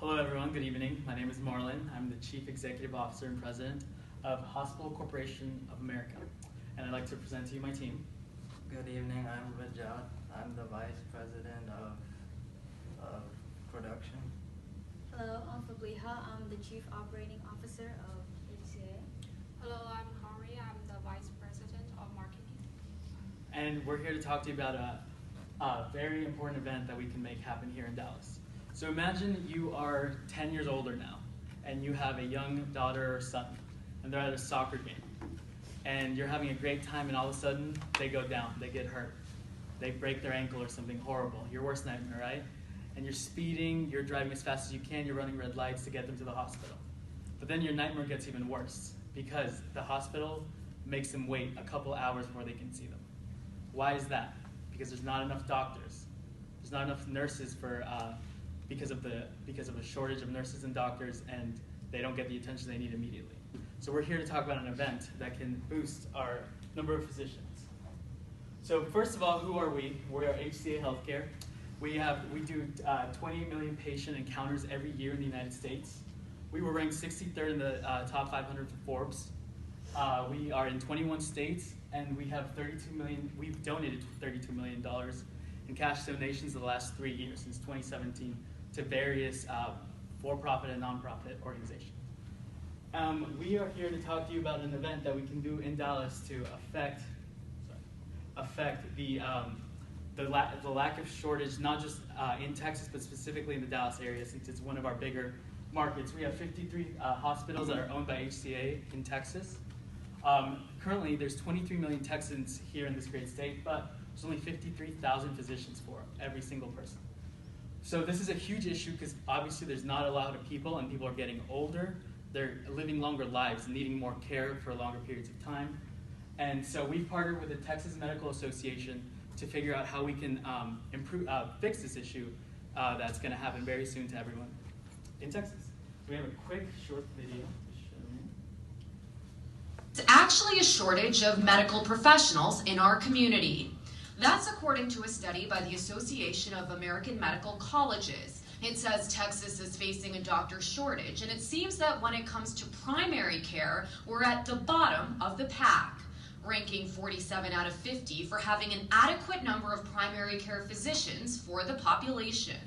Hello everyone, good evening. My name is Marlon. I'm the Chief Executive Officer and President of Hospital Corporation of America. And I'd like to present to you my team. Good evening, I'm Rajat. I'm the Vice President of Production. Hello, I'm Fabliha. I'm the Chief Operating Officer of HCA. Hello, I'm Hari. I'm the Vice President of Marketing. And we're here to talk to you about a very important event that we can make happen here in Dallas. So imagine you are 10 years older now, and you have a young daughter or son, and they're at a soccer game. And you're having a great time, and all of a sudden, they go down, they get hurt. They break their ankle or something horrible, your worst nightmare, right? And you're speeding, you're driving as fast as you can, you're running red lights to get them to the hospital. But then your nightmare gets even worse, because the hospital makes them wait a couple hours before they can see them. Why is that? Because there's not enough doctors. There's not enough nurses because of a shortage of nurses and doctors, and they don't get the attention they need immediately. So we're here to talk about an event that can boost our number of physicians. So first of all, who are we? We are HCA Healthcare. We do 20 million patient encounters every year in the United States. We were ranked 63rd in the top 500 for Forbes. We are in 21 states, and we have we've donated $32 million in cash donations in the last 3 years, since 2017, to various for-profit and non-profit organizations. We are here to talk to you about an event that we can do in Dallas to affect the lack of shortage, not just in Texas, but specifically in the Dallas area, since it's one of our bigger markets. We have 53 hospitals that are owned by HCA in Texas. Currently, there's 23 million Texans here in this great state, but there's only 53,000 physicians for every single person. So this is a huge issue because obviously there's not a lot of people, and people are getting older. They're living longer lives, needing more care for longer periods of time. And so we've partnered with the Texas Medical Association to figure out how we can fix this issue that's going to happen very soon to everyone in Texas. We have a quick, short video to show you. It's actually a shortage of medical professionals in our community. That's according to a study by the Association of American Medical Colleges. It says Texas is facing a doctor shortage, and it seems that when it comes to primary care, we're at the bottom of the pack, ranking 47 out of 50 for having an adequate number of primary care physicians for the population.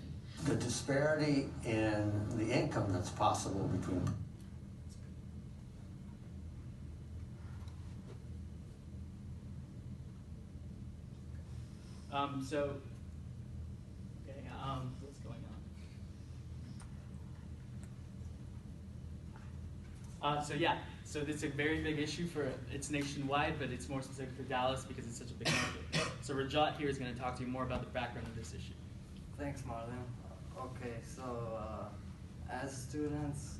The disparity in the income that's possible between what's going on? So it's a very big issue it's nationwide, but it's more specific for Dallas because it's such a big market. So Rajat here is going to talk to you more about the background of this issue. Thanks, Marlon. Okay, so as students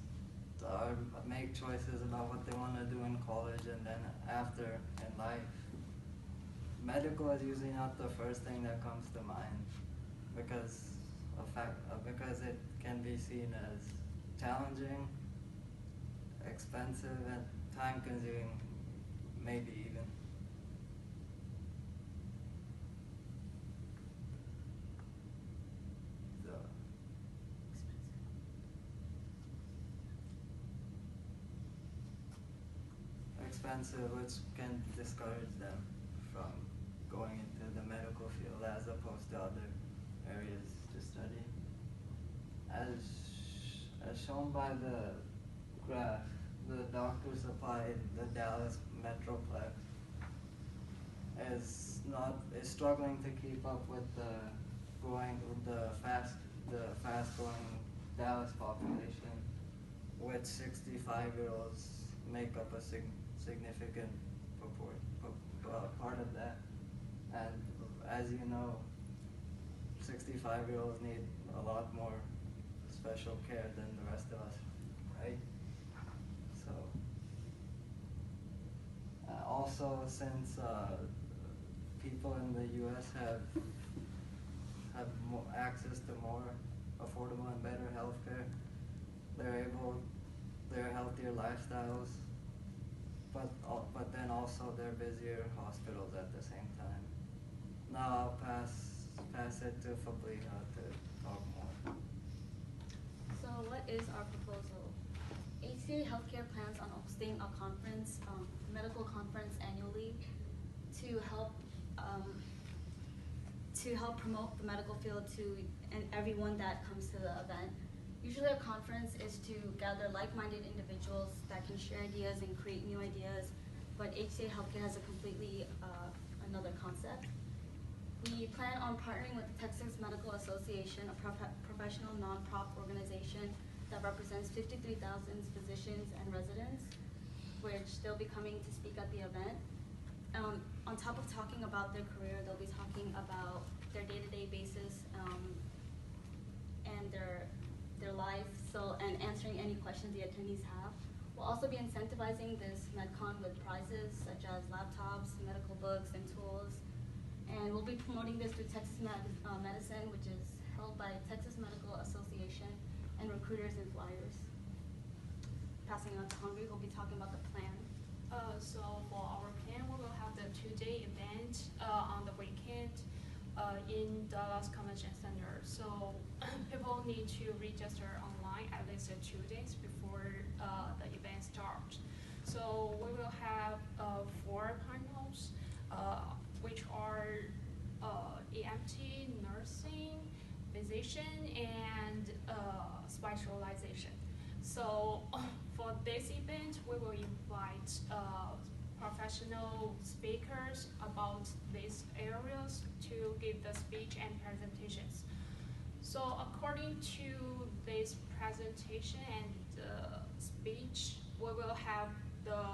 make choices about what they want to do in college and then after in life, medical is usually not the first thing that comes to mind because it can be seen as challenging, expensive, and time-consuming, maybe even. Expensive, which can discourage them from going into the medical field as opposed to other areas to study. As shown by the graph, the doctor supply in the Dallas Metroplex is struggling to keep up with the fast-growing Dallas population, which 65-year-olds make up a significant part of that. And as you know, 65-year-olds need a lot more special care than the rest of us, right? So, also since people in the U.S. have more access to more affordable and better healthcare, they're healthier lifestyles, but then also they're busier hospitals at the same time. Now I'll pass it to Fabliha to talk more. So what is our proposal? HCA Healthcare plans on hosting a conference, medical conference annually to help promote the medical field to everyone that comes to the event. Usually a conference is to gather like-minded individuals that can share ideas and create new ideas, but HCA Healthcare has a completely another concept. We plan on partnering with the Texas Medical Association, a professional non-profit organization that represents 53,000 physicians and residents, which they'll be coming to speak at the event. On top of talking about their career, they'll be talking about their day-to-day basis and their life, and answering any questions the attendees have. We'll also be incentivizing this MedCon with prizes such as laptops, medical books, and tools. And we'll be promoting this through Texas Medicine, which is held by Texas Medical Association, and recruiters and flyers. Passing on to Hungry, who'll be talking about the plan. So for our plan, we will have the 2-day event on the weekend in Dallas Convention Center. So people need to register online at least 2 days before the event starts. So we will have 4 panels, which are EMT, nursing, physician, and specialization. So for this event, we will invite professional speakers about these areas to give the speech and presentations. So according to this presentation and speech, we will have the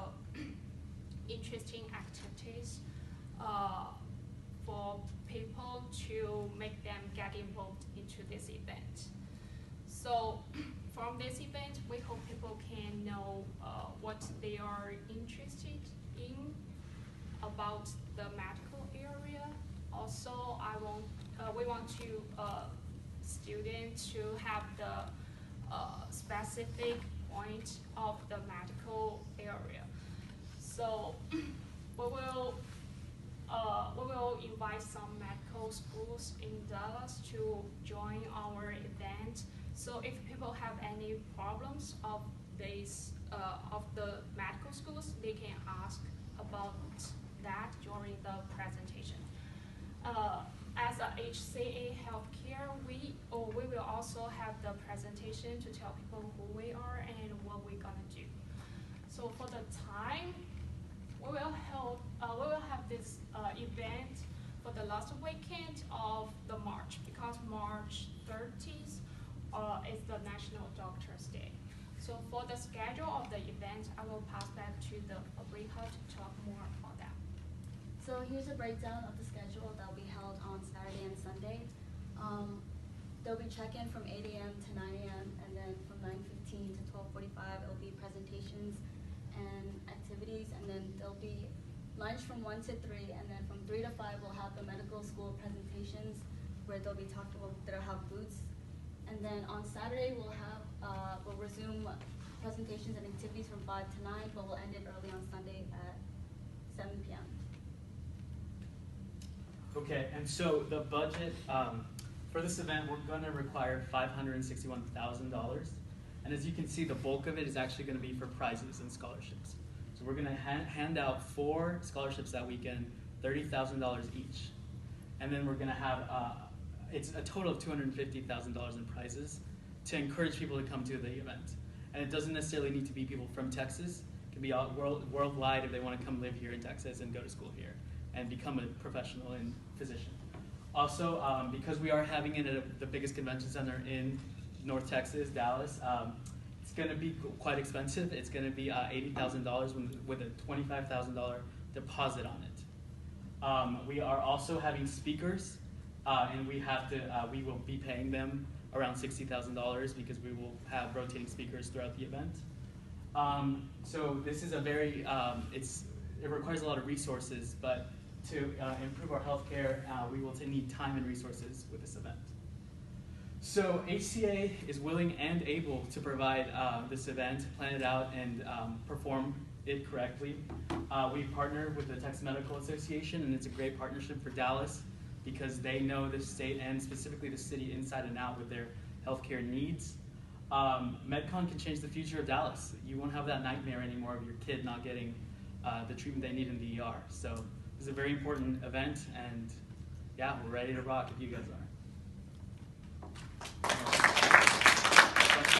interesting activities for people to make them get involved into this event. So from this event, we hope people can know what they are interested in about the medical area. Also, we want to students to have the specific point of the medical area. So we will invite some medical schools in Dallas to join our event. So if people have any problems of this of the medical schools, they can ask about that during the presentation. As a HCA Healthcare, we will also have the presentation to tell people who we are and what we're gonna do. So for the time, we will have this event for the last weekend of the March, because March 30th is the National Doctors Day. So for the schedule of the event, I will pass back to the Abriha to talk more about that. So here's a breakdown of the schedule that will be held on Saturday and Sunday. There'll be check-in from 8 a.m. to 9 a.m. and then from 9:15 to 12:45 it will be presentations and activities, and then there'll be lunch from 1 to 3, and then from 3 to 5 we'll have the medical school presentations where they'll be talking about, that'll have booths. And then on Saturday we'll resume presentations and activities from 5 to 9, but we'll end it early on Sunday at 7 p.m. Okay, and so the budget for this event, we're going to require $561,000. And as you can see, the bulk of it is actually going to be for prizes and scholarships. So we're going to hand out 4 scholarships that weekend, $30,000 each. And then we're going to have, it's a total of $250,000 in prizes to encourage people to come to the event. And it doesn't necessarily need to be people from Texas. It can be worldwide if they want to come live here in Texas and go to school here and become a professional in physician. Also, because we are having it at the biggest convention center in North Texas, Dallas, it's going to be quite expensive. It's going to be $80,000 with a $25,000 deposit on it. We are also having speakers, and we will be paying them around $60,000 because we will have rotating speakers throughout the event. So this is a very, it requires a lot of resources, but to improve our healthcare, we will need time and resources with this event. So HCA is willing and able to provide this event, plan it out, and perform it correctly. We partner with the Texas Medical Association, and it's a great partnership for Dallas because they know the state and specifically the city inside and out with their healthcare needs. MedCon can change the future of Dallas. You won't have that nightmare anymore of your kid not getting the treatment they need in the ER. So this is a very important event, and yeah, we're ready to rock if you guys are.